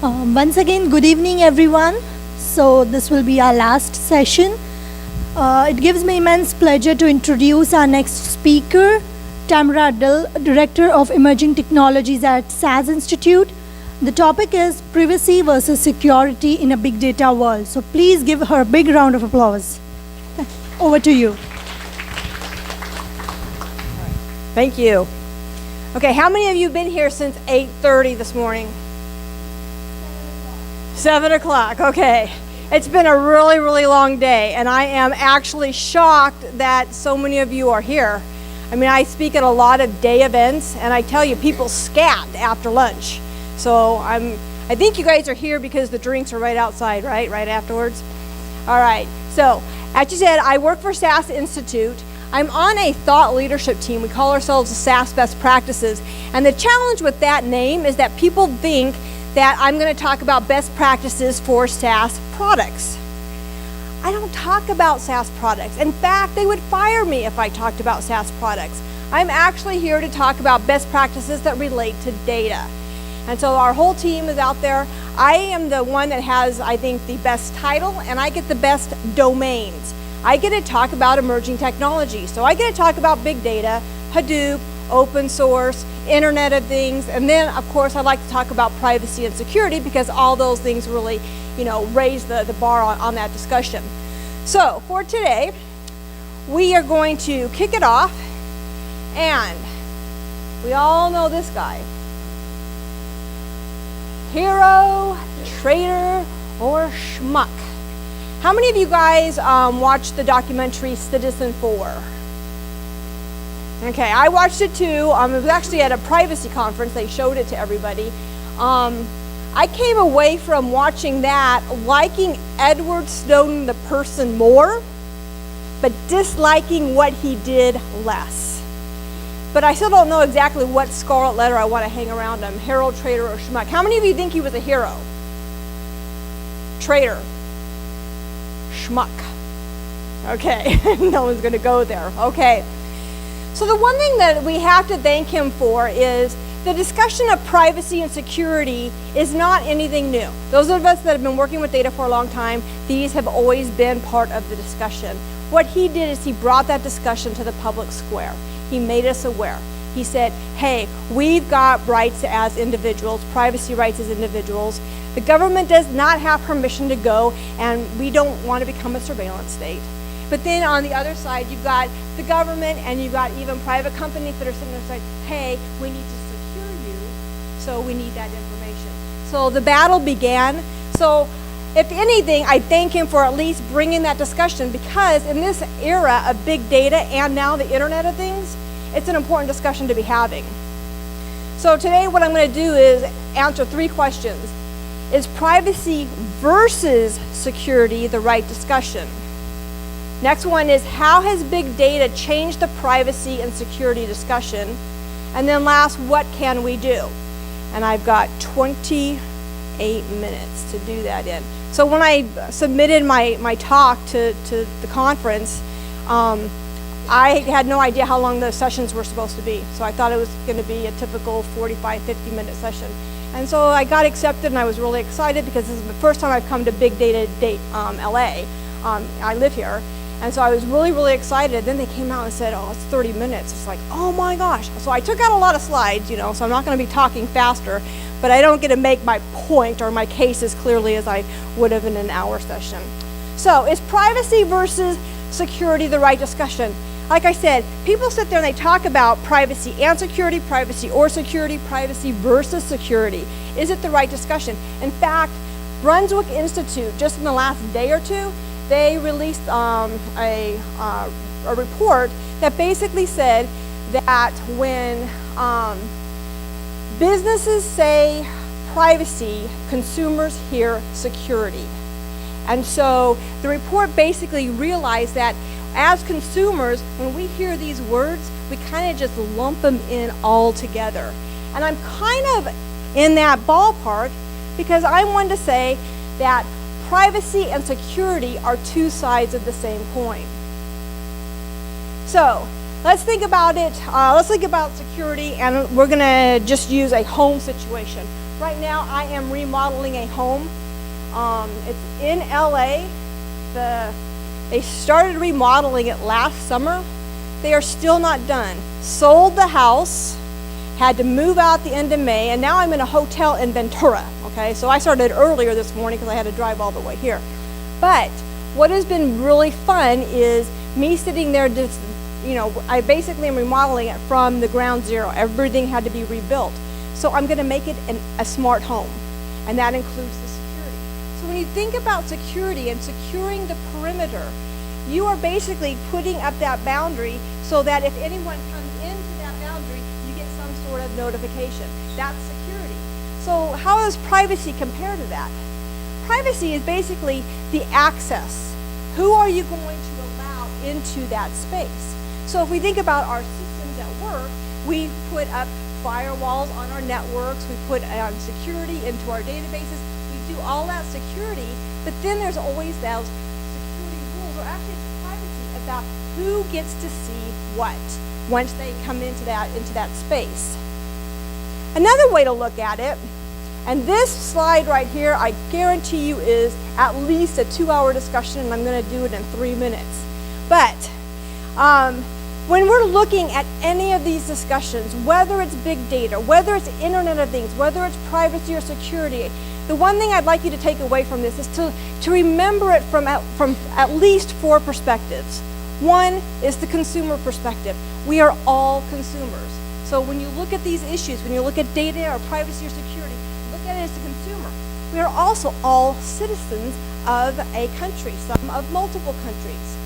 Once again, good evening, everyone. So this will be our last session. It gives me immense pleasure to introduce our next speaker, Tamara Dill, Director of Emerging Technologies at SAS Institute. The topic is privacy versus security in a big data world. So please give her a big round of applause. Over to you. Thank you. Okay, how many of you have been here since 8:30 this morning? 7 o'clock, okay. It's been a really, really long day, and I am actually shocked that so many of you are here. I mean, I speak at a lot of day events, and I tell you, people scat after lunch. So I think you guys are here because the drinks are right outside, right? Right afterwards? All right, so as you said, I work for SAS Institute. I'm on a thought leadership team. We call ourselves the SAS Best Practices, and the challenge with that name is that people think that I'm going to talk about best practices for SaaS products. I don't talk about SaaS products. In fact, they would fire me if I talked about SaaS products. I'm actually here to talk about best practices that relate to data. And so our whole team is out there. I am the one that has, I think, the best title, and I get the best domains. I get to talk about emerging technology. So I get to talk about big data, Hadoop, open source, Internet of Things, and then of course I like to talk about privacy and security because all those things really, raise the bar on that discussion. So for today, we are going to kick it off, and we all know this guy. Hero, traitor, or schmuck. How many of you guys watched the documentary Citizen4? Okay, I watched it too. It was actually at a privacy conference. They showed it to everybody. I came away from watching that liking Edward Snowden, the person, more, but disliking what he did less. But I still don't know exactly what scarlet letter I want to hang around him, hero, traitor, or schmuck. How many of you think he was a hero? Traitor. Schmuck. Okay, no one's going to go there. Okay. So the one thing that we have to thank him for is the discussion of privacy and security is not anything new. Those of us that have been working with data for a long time, these have always been part of the discussion. What he did is he brought that discussion to the public square. He made us aware. He said, hey, we've got rights as individuals, privacy rights as individuals. The government does not have permission to go, and we don't want to become a surveillance state. But then on the other side, you've got the government and you've got even private companies that are sitting there saying, hey, we need to secure you, so we need that information. So the battle began. So if anything, I thank him for at least bringing that discussion, because in this era of big data and now the Internet of Things, it's an important discussion to be having. So today what I'm going to do is answer 3 questions. Is privacy versus security the right discussion? Next one is, how has big data changed the privacy and security discussion? And then last, what can we do? And I've got 28 minutes to do that in. So when I submitted my talk to the conference, I had no idea how long the sessions were supposed to be. So I thought it was going to be a typical 45, 50-minute session. And so I got accepted, and I was really excited because this is the first time I've come to Big Data LA. I live here. And so I was really, really excited. Then they came out and said, oh, it's 30 minutes. It's like, oh my gosh. So I took out a lot of slides, so I'm not going to be talking faster, but I don't get to make my point or my case as clearly as I would have in an hour session. So is privacy versus security the right discussion? Like I said, people sit there and they talk about privacy and security, privacy or security, privacy versus security. Is it the right discussion? In fact, Brunswick Institute, just in the last day or two, they released a report that basically said that when businesses say privacy, consumers hear security. And so the report basically realized that as consumers, when we hear these words, we kind of just lump them in all together. And I'm kind of in that ballpark because I want to say that privacy and security are 2 sides of the same coin. So let's think about it. Let's think about security, and we're going to just use a home situation. Right now I am remodeling a home. It's in LA. They started remodeling it last summer. They are still not done. Sold the house, had to move out the end of May, and now I'm in a hotel in Ventura, okay? So I started earlier this morning because I had to drive all the way here. But what has been really fun is me sitting there just, I basically am remodeling it from the ground zero. Everything had to be rebuilt. So I'm gonna make it a smart home, and that includes the security. So when you think about security and securing the perimeter, you are basically putting up that boundary so that if anyone comes into that boundary, you get some sort of notification. That's security. So how does privacy compare to that? Privacy is basically the access. Who are you going to allow into that space? So if we think about our systems at work, we put up firewalls on our networks, we put security into our databases, we do all that security, but then there's always those security rules, or actually it's privacy about who gets to see what once they come into that space. Another way to look at it, and this slide right here, I guarantee you is at least a 2-hour discussion, and I'm going to do it in 3 minutes. But when we're looking at any of these discussions, whether it's big data, whether it's Internet of Things, whether it's privacy or security, the one thing I'd like you to take away from this is to remember it from at least 4 perspectives. One is the consumer perspective. We are all consumers. So when you look at these issues, when you look at data or privacy or security, look at it as a consumer. We are also all citizens of a country, some of multiple countries.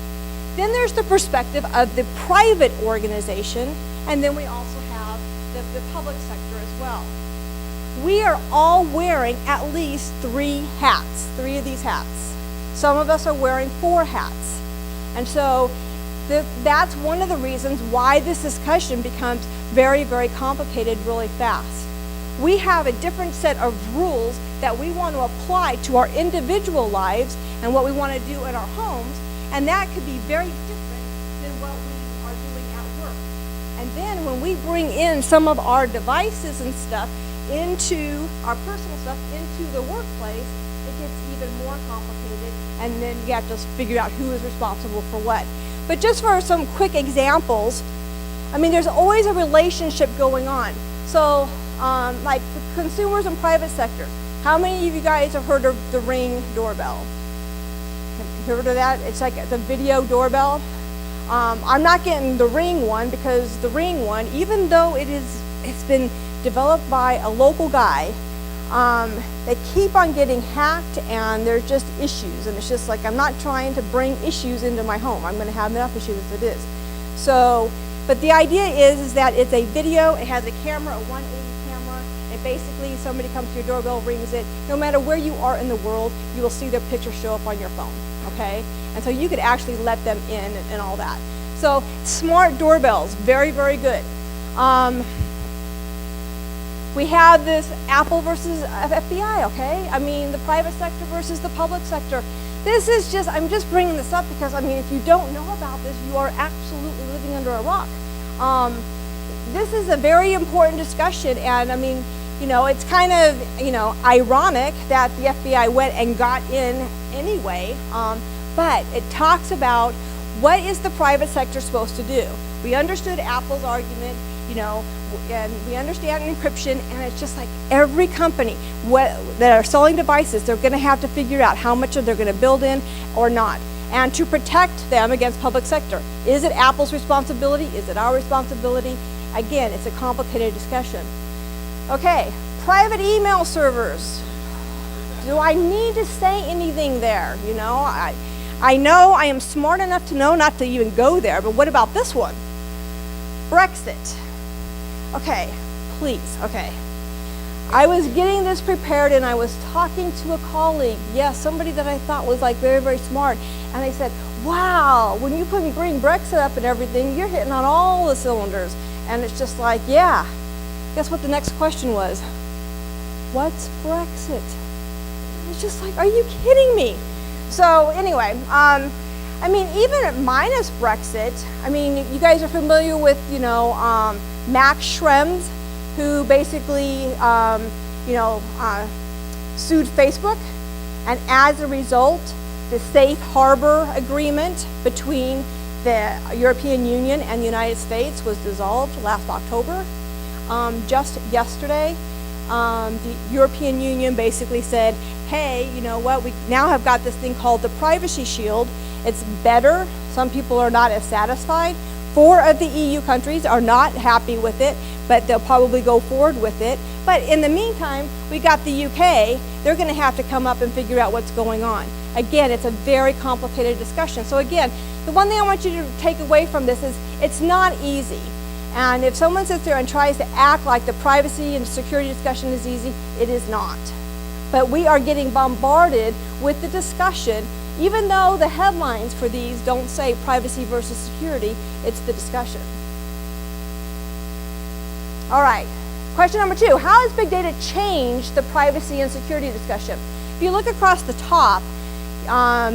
Then there's the perspective of the private organization, and then we also have the public sector as well. We are all wearing at least 3 hats, 3 of these hats. Some of us are wearing 4 hats. And so that's one of the reasons why this discussion becomes very, very complicated really fast. We have a different set of rules that we want to apply to our individual lives and what we want to do in our homes, and that could be very different than what we are doing at work. And then when we bring in some of our devices and stuff into our personal stuff into the workplace, it gets even more complicated, and then you have to figure out who is responsible for what. But just for some quick examples, I mean, there's always a relationship going on. So like the consumers and private sector, how many of you guys have heard of the Ring doorbell? Have you heard of that? It's like the video doorbell. I'm not getting the Ring one because the Ring one, even though it's been developed by a local guy, they keep on getting hacked, and there's just issues, and it's just like, I'm not trying to bring issues into my home. I'm going to have enough issues as it is. So, but the idea is that it's a video, it has a camera, a 180 camera, and basically somebody comes to your doorbell, rings it. No matter where you are in the world, you will see their picture show up on your phone, okay? And so you could actually let them in and all that. So smart doorbells, very, very good. We have this Apple versus FBI, okay? I mean, the private sector versus the public sector. This is just, I'm just bringing this up because, I mean, if you don't know about this, you are absolutely living under a rock. This is a very important discussion, and I mean, it's kind of, ironic that the FBI went and got in anyway, but it talks about what is the private sector supposed to do. We understood Apple's argument, and we understand encryption, and it's just like every company that are selling devices, they're going to have to figure out how much they're going to build in or not, and to protect them against public sector. Is it Apple's responsibility? Is it our responsibility? Again, it's a complicated discussion. Okay, private email servers. Do I need to say anything there? I know I am smart enough to know not to even go there, but what about this one? Brexit. Okay, please, okay. I was getting this prepared, and I was talking to a colleague, yes, somebody that I thought was like very, very smart, and they said, wow, when you bring Brexit up and everything, you're hitting on all the cylinders. And it's just like, yeah. Guess what the next question was? What's Brexit? It's just like, are you kidding me? So anyway, I mean, even minus Brexit, I mean, you guys are familiar with, Max Schrems, who basically sued Facebook, and as a result, the safe harbor agreement between the European Union and the United States was dissolved last October. Just yesterday, the European Union basically said, hey, you know what, we now have got this thing called the Privacy Shield. It's better. Some people are not as satisfied. 4 of the EU countries are not happy with it, but they'll probably go forward with it. But in the meantime, we got the UK. They're going to have to come up and figure out what's going on. Again, it's a very complicated discussion. So again, the one thing I want you to take away from this is it's not easy. And if someone sits there and tries to act like the privacy and security discussion is easy, it is not. But we are getting bombarded with the discussion, even though the headlines for these don't say privacy versus security, it's the discussion. All right, question number 2, how has big data changed the privacy and security discussion? If you look across the top,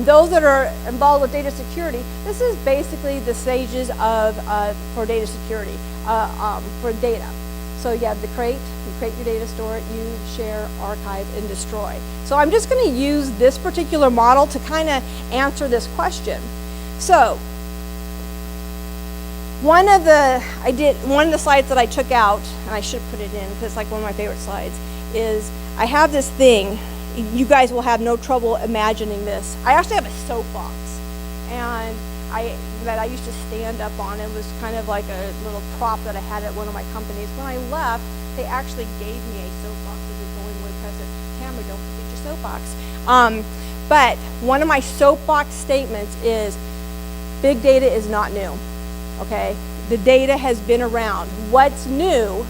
those that are involved with data security, this is basically the stages for data security, for data. So you have the crate, you create your data, store it, use, share, archive, and destroy. So I'm just going to use this particular model to kind of answer this question. So one of the slides that I took out, and I should put it in because it's like one of my favorite slides, is I have this thing. You guys will have no trouble imagining this. I actually have a soapbox, and that I used to stand up on. It was kind of like a little prop that I had at one of my companies. When I left, they actually gave me a soapbox as a going away present. Tamara, don't forget your soapbox. But one of my soapbox statements is, big data is not new, okay? The data has been around. What's new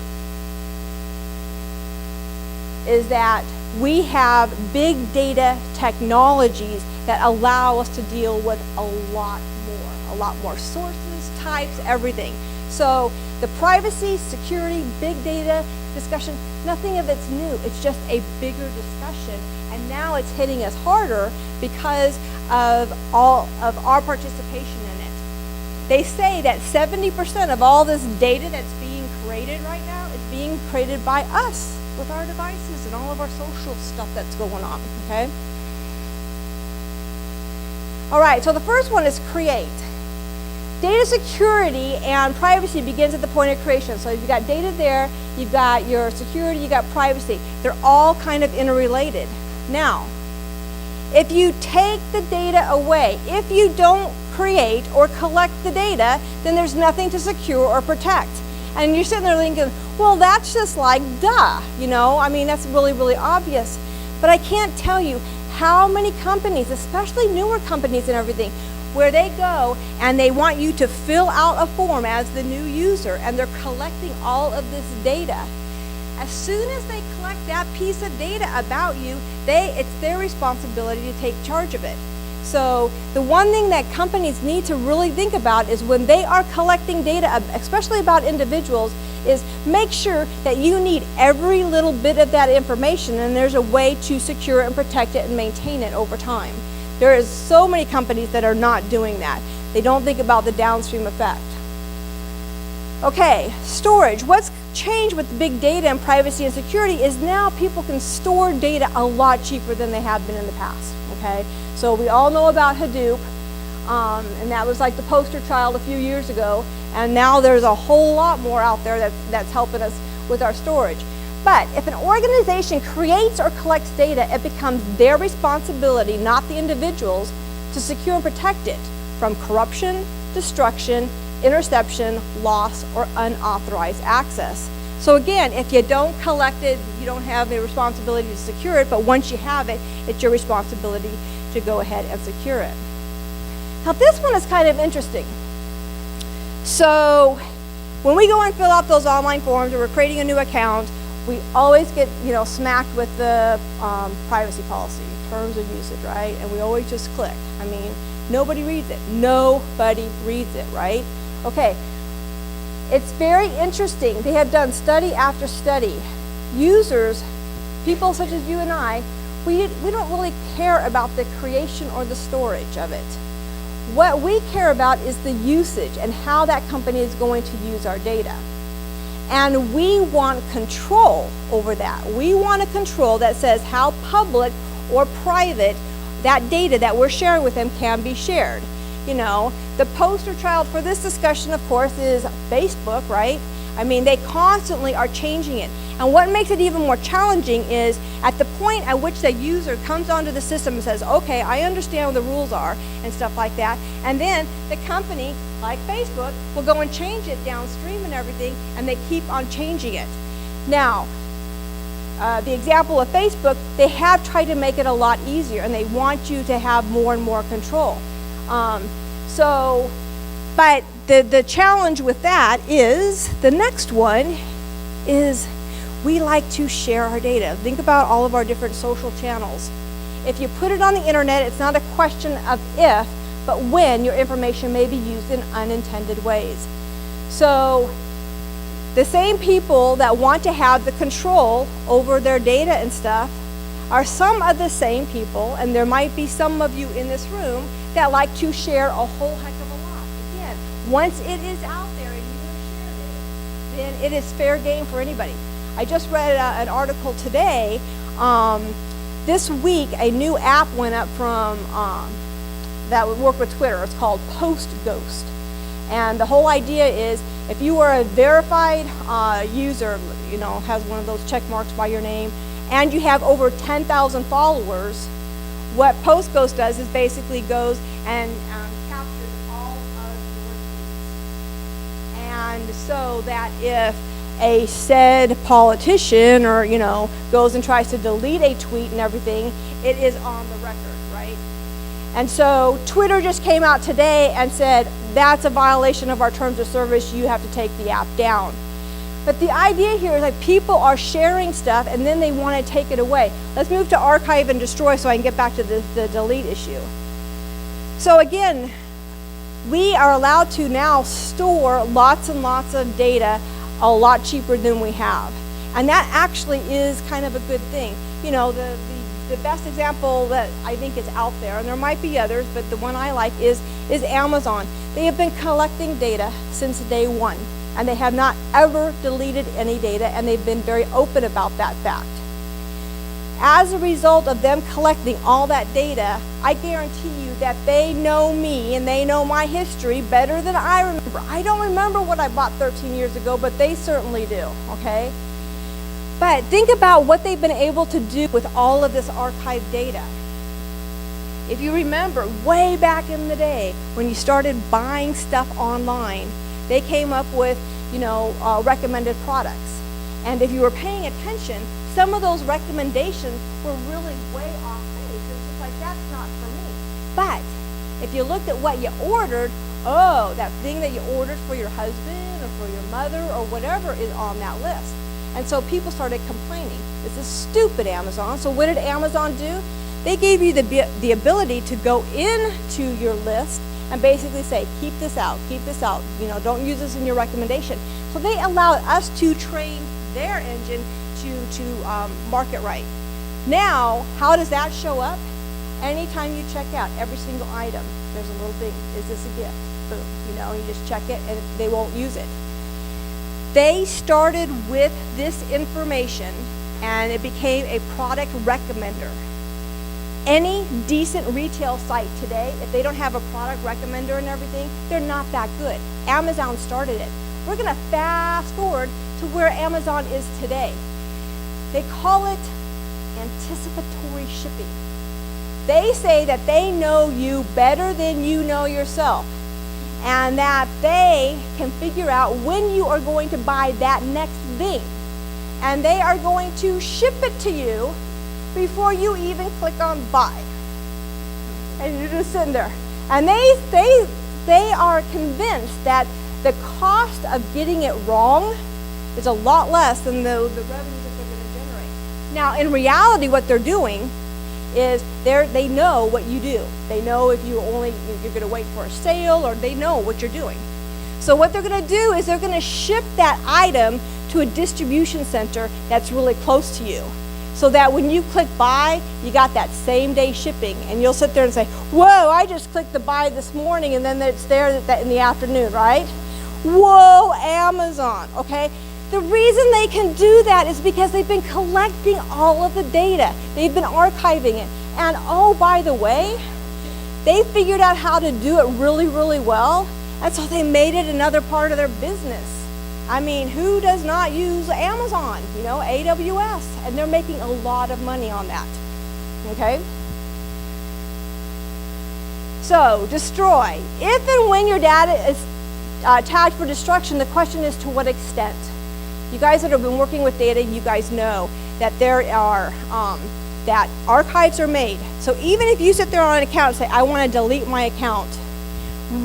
is that we have big data technologies that allow us to deal with a lot more sources, types, everything. So the privacy, security, big data discussion, nothing of it's new. It's just a bigger discussion, and now it's hitting us harder because of all of our participation in it. They say that 70% of all this data that's being created right now is being created by us with our devices and all of our social stuff that's going on, okay? All right, so the first one is create. Data security and privacy begins at the point of creation. So you've got data there, you've got your security, you've got privacy. They're all kind of interrelated. Now, if you take the data away, if you don't create or collect the data, then there's nothing to secure or protect. And you're sitting there thinking, well, that's just like, duh, you know? I mean, that's really, really obvious. But I can't tell you how many companies, especially newer companies and everything, where they go and they want you to fill out a form as the new user, and they're collecting all of this data. As soon as they collect that piece of data about you, it's their responsibility to take charge of it. So the one thing that companies need to really think about is when they are collecting data, especially about individuals, is make sure that you need every little bit of that information, and there's a way to secure and protect it and maintain it over time. There is so many companies that are not doing that. They don't think about the downstream effect. Okay, storage. What's changed with big data and privacy and security is now people can store data a lot cheaper than they have been in the past, okay? So we all know about Hadoop, and that was like the poster child a few years ago, and now there's a whole lot more out there that's helping us with our storage. But if an organization creates or collects data, it becomes their responsibility, not the individuals, to secure and protect it from corruption, destruction, interception, loss, or unauthorized access. So again, if you don't collect it, you don't have a responsibility to secure it, but once you have it, it's your responsibility to go ahead and secure it. Now this one is kind of interesting. So when we go and fill out those online forms or we're creating a new account, we always get, smacked with the privacy policy, terms of usage, right? And we always just click. I mean, nobody reads it. Nobody reads it, right? Okay, it's very interesting. They have done study after study. Users, people such as you and I, we don't really care about the creation or the storage of it. What we care about is the usage and how that company is going to use our data. And we want control over that. We want a control that says how public or private that data that we're sharing with them can be shared. You know, the poster child for this discussion, of course, is Facebook, right? I mean, they constantly are changing it. And what makes it even more challenging is at the point at which the user comes onto the system and says, okay, I understand what the rules are and stuff like that. And then the company, like Facebook, will go and change it downstream and everything, and they keep on changing it. Now, the example of Facebook, they have tried to make it a lot easier, and they want you to have more and more control. But the challenge with that is, the next one is we like to share our data. Think about all of our different social channels. If you put it on the internet, it's not a question of if, but when your information may be used in unintended ways. So the same people that want to have the control over their data and stuff are some of the same people, and there might be some of you in this room that like to share a whole heck of a lot. Again, once it is out there and you have shared it, then it is fair game for anybody. I just read an article today. This week, a new app went up from that would work with Twitter. It's called PostGhost. And the whole idea is if you are a verified user, you know, has one of those check marks by your name, and you have over 10,000 followers, what PostGhost does is basically goes and captures all of your tweets. And so that if a said politician or, you know, goes and tries to delete a tweet and everything, it is on the record, right? And so Twitter just came out today and said, that's a violation of our terms of service, you have to take the app down. But the idea here is that people are sharing stuff and then they want to take it away. Let's move to archive and destroy so I can get back to the delete issue. So again, we are allowed to now store lots and lots of data a lot cheaper than we have. And that actually is kind of a good thing. You know, the best example that I think is out there, and there might be others, but the one I like is Amazon. They have been collecting data since day one, and they have not ever deleted any data, and they've been very open about that fact. As a result of them collecting all that data, I guarantee you that they know me and they know my history better than I remember. I don't remember what I bought 13 years ago, but they certainly do, okay? But think about what they've been able to do with all of this archived data. If you remember, way back in the day, when you started buying stuff online, they came up with, you know, recommended products. And if you were paying attention, some of those recommendations were really way off base. It's just like, that's not for me. But if you looked at what you ordered, oh, that thing that you ordered for your husband or for your mother or whatever is on that list. And so people started complaining. This is stupid, Amazon. So what did Amazon do? They gave you the ability to go into your list and basically say, keep this out, you know, don't use this in your recommendation. So they allowed us to train their engine to market right. Now, how does that show up? Anytime you check out every single item, there's a little thing, is this a gift? Boom, you know, you just check it and they won't use it. They started with this information and it became a product recommender. Any decent retail site today, if they don't have a product recommender and everything, they're not that good. Amazon started it. We're gonna fast forward to where Amazon is today. They call it anticipatory shipping. They say that they know you better than you know yourself, and that they can figure out when you are going to buy that next thing. And they are going to ship it to you before you even click on buy. And you're just sitting there. And they are convinced that the cost of getting it wrong is a lot less than the revenue that they're going to generate. Now, in reality, what they're doing is they know what you do. They know if you're going to wait for a sale, or they know what you're doing. So what they're going to do is they're going to ship that item to a distribution center that's really close to you, so that when you click buy, you got that same day shipping, and you'll sit there and say, whoa, I just clicked the buy this morning, and then it's there in the afternoon, right? Whoa, Amazon, okay? The reason they can do that is because they've been collecting all of the data. They've been archiving it. And oh, by the way, they figured out how to do it really, really well. And so they made it another part of their business. I mean, who does not use Amazon, AWS? And they're making a lot of money on that, okay? So, destroy. If and when your data is tagged for destruction, the question is to what extent? You guys that have been working with data, you guys know that there are, that archives are made. So even if you sit there on an account and say, I want to delete my account,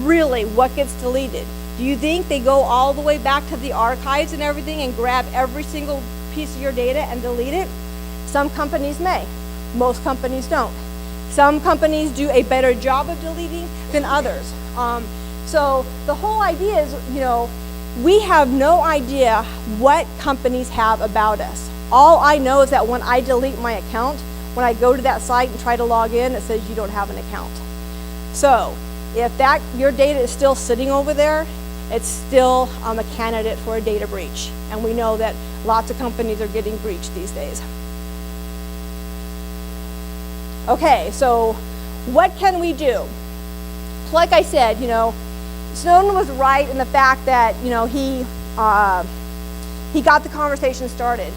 really, what gets deleted? Do you think they go all the way back to the archives and everything and grab every single piece of your data and delete it? Some companies may. Most companies don't. Some companies do a better job of deleting than others. So the whole idea is, we have no idea what companies have about us. All I know is that when I delete my account, when I go to that site and try to log in, it says you don't have an account. So if your data is still sitting over there, it's still a candidate for a data breach. And we know that lots of companies are getting breached these days. Okay, so what can we do? Like I said, Snowden was right in the fact that, he got the conversation started.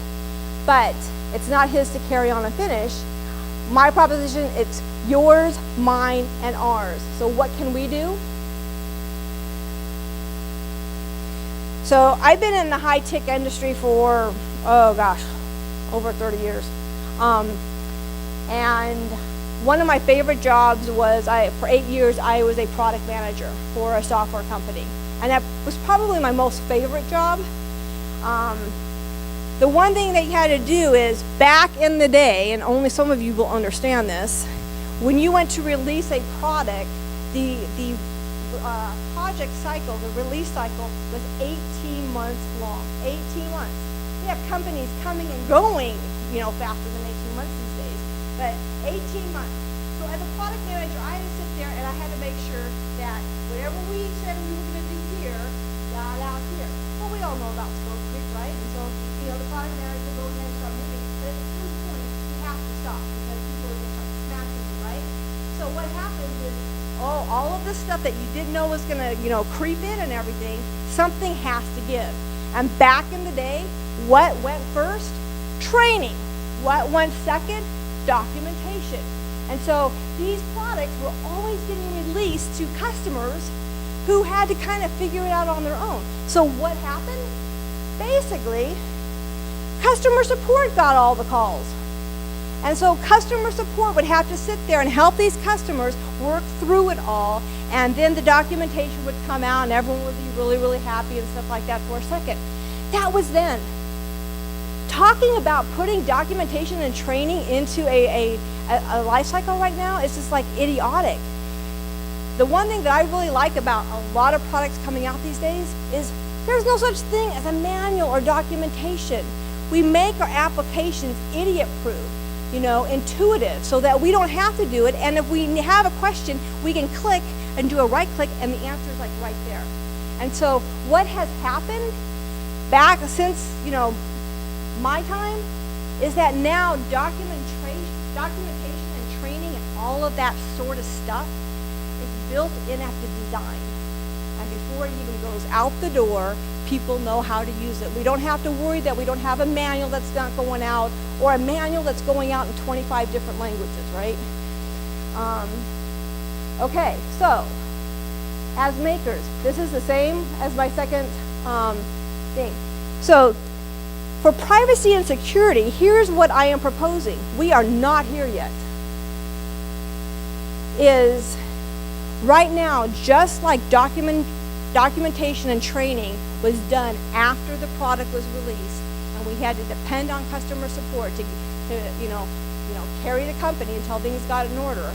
But it's not his to carry on and finish. My proposition, it's yours, mine, and ours. So what can we do? So I've been in the high-tech industry for, over 30 years. And one of my favorite jobs was, for 8 years, I was a product manager for a software company. And that was probably my most favorite job. The one thing that you had to do is, back in the day, and only some of you will understand this, when you went to release a product, the project cycle, the release cycle, was 18 months long. 18 months. We have companies coming and going, faster than 18 months these days, but 18 months. So as a product manager, I had to sit there and I had to make sure that whatever we said we were going to do here, got out here. Well, we all know about scope creep, right? And so, the product manager goes in and starts moving, but at some point, you have to stop because people are going to start smacking you, right? So what happens is, all of this stuff that you didn't know was going to, creep in and everything, something has to give. And back in the day, what went first? Training. What went second? Documentation. And so these products were always getting released to customers who had to kind of figure it out on their own. So what happened? Basically, customer support got all the calls. And so customer support would have to sit there and help these customers work through it all, and then the documentation would come out and everyone would be really, really happy and stuff like that for a second. That was then. Talking about putting documentation and training into a life cycle right now is just like idiotic. The one thing that I really like about a lot of products coming out these days is there's no such thing as a manual or documentation. We make our applications idiot-proof, intuitive, so that we don't have to do it. And if we have a question, we can click and do a right click, and the answer is like right there. And so what has happened back since, my time is that now documentation and training and all of that sort of stuff is built in at the design. And before it even goes out the door, people know how to use it. We don't have to worry that we don't have a manual that's not going out, or a manual that's going out in 25 different languages, right? Okay, so as makers, this is the same as my second thing. So for privacy and security, here's what I am proposing. We are not here yet. Is right now, just like documentation and training was done after the product was released, and we had to depend on customer support to carry the company until things got in order.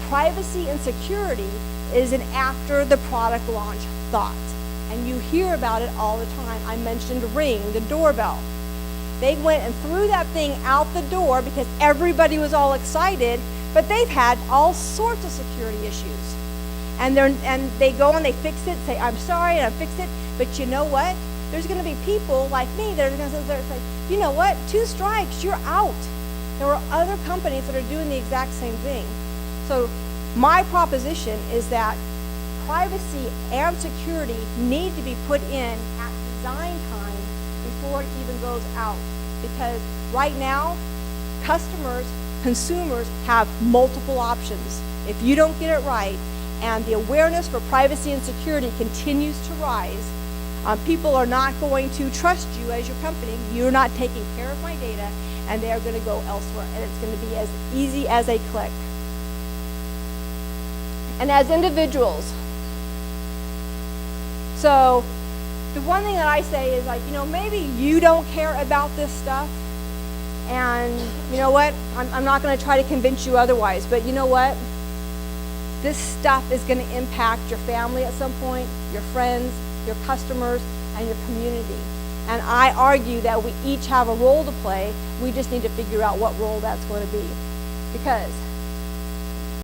Privacy and security is an after the product launch thought. And you hear about it all the time. I mentioned Ring, the doorbell. They went and threw that thing out the door because everybody was all excited, but they've had all sorts of security issues. And they go and they fix it, say, I'm sorry, and I fixed it, but you know what? there's going to be people like me that are going to say, you know what, 2 strikes, you're out. There are other companies that are doing the exact same thing. So my proposition is that privacy and security need to be put in at design time before it even goes out. Because right now, consumers have multiple options. If you don't get it right, and the awareness for privacy and security continues to rise, people are not going to trust you as your company. You're not taking care of my data, and they are going to go elsewhere, and it's going to be as easy as a click. And as individuals, so the one thing that I say is, like, maybe you don't care about this stuff, and you know what, I'm not going to try to convince you otherwise, but you know what, this stuff is going to impact your family at some point, your friends, your customers, and your community. And I argue that we each have a role to play. We just need to figure out what role that's going to be. Because